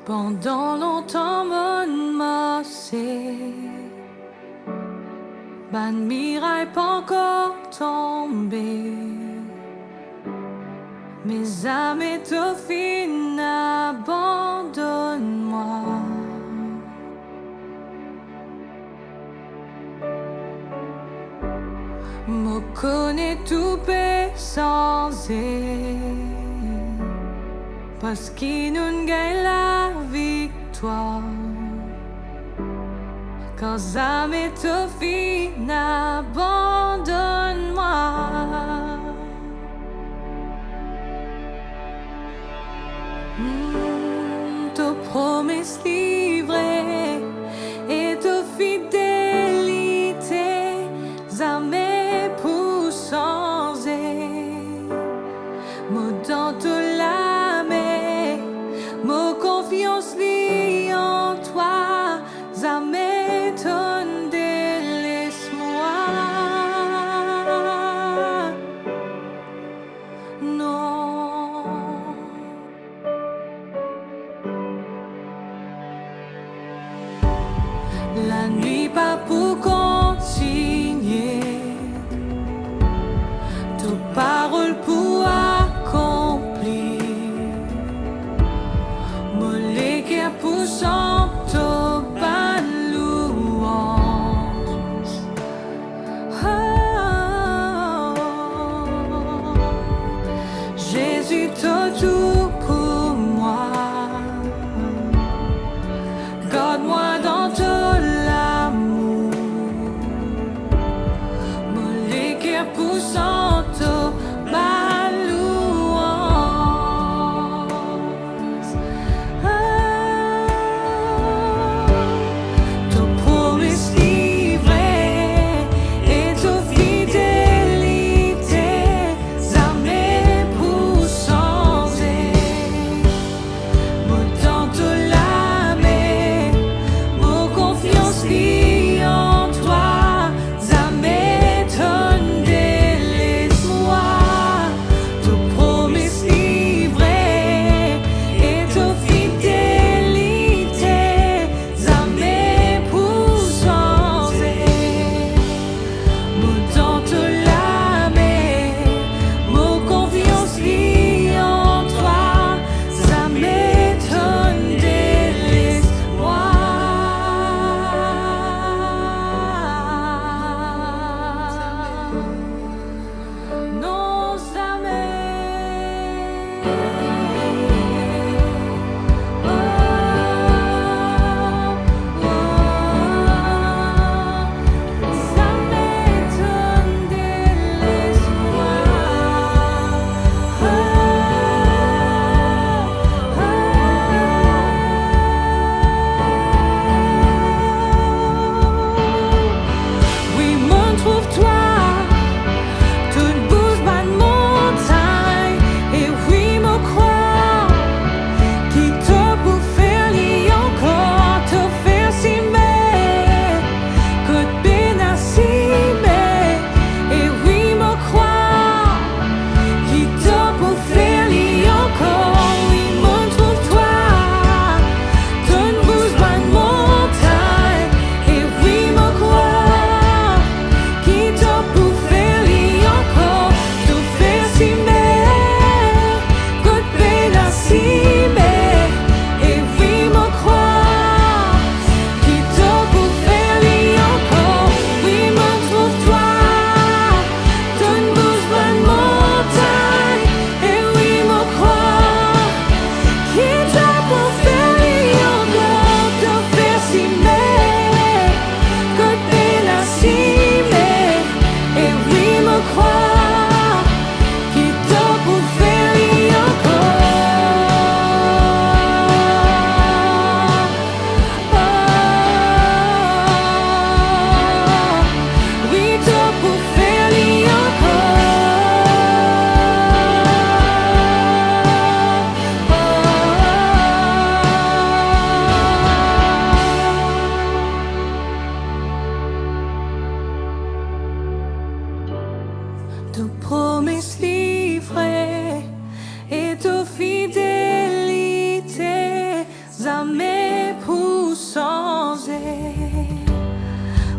Pendant longtemps mon massé, ban miraille pas encore tombé. Mes âmes et tout fin, abandonne-moi. Me connais tout paix sans parce qu'il nous gagne la victoire. Quand âme et tout fin, abandonne-moi. Ta promesse livrée et ta fidélité, jamais pour changer. Moi dans tout l'âme, ma confiance lie en toi, jamais ton délaisse-moi. Non. La nuit pas pour continuer, tes paroles pour accomplir, me léguer pour chanter ta louange. Jésus t'as tout pour moi, garde-moi dans ton l'amour, me léguer pour chanter ma louange. Ta promesse livrée et ta fidélité, jamais pour changer. Moi dans tout l'âme, ma confiance lie en toi, jamais ton délaisse-moi. Ta promesse livrée et ta fidélité, jamais pour changer. Moi dans tout l'âme, ma confiance lie en toi, jamais ton délaisse-moi. Non, jamais. Oh, oh, jamais ton délaisse-moi. Oui, m'en trouve-toi. Toute bouge pas de montagne, et oui, me croire, qui te pour faire li encore, te faire s'aimer, que de peine à s'aimer, et oui, me croire, qui te pour faire li encore, oui, me trouve-toi, toute bouge pas de montagne, et oui, me croire, qui te pour faire li encore, te faire s'aimer, que de peine à s'aimer, et oui, me croire, qui te pour faire li encore, oui, me trouve-toi, toute bouge pas de montagne, et oui, me croire, qui te pour faire li encore, te faire s'aimer, que de peine à s'aimer, et oui, me croire, qui te pour faire li encore. Oui, te pour faire li encore. Ta promesse livrée et ta fidélité,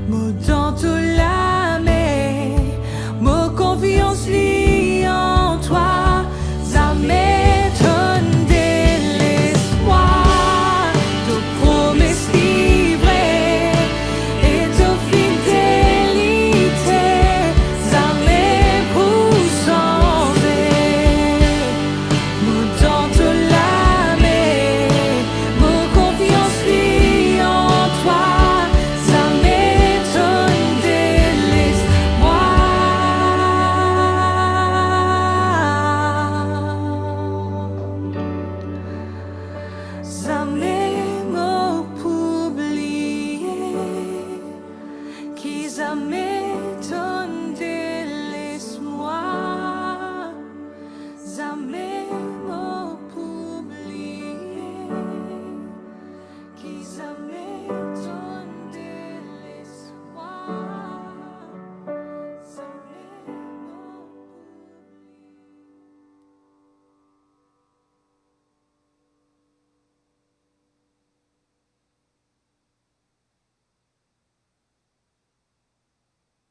Mots dans tout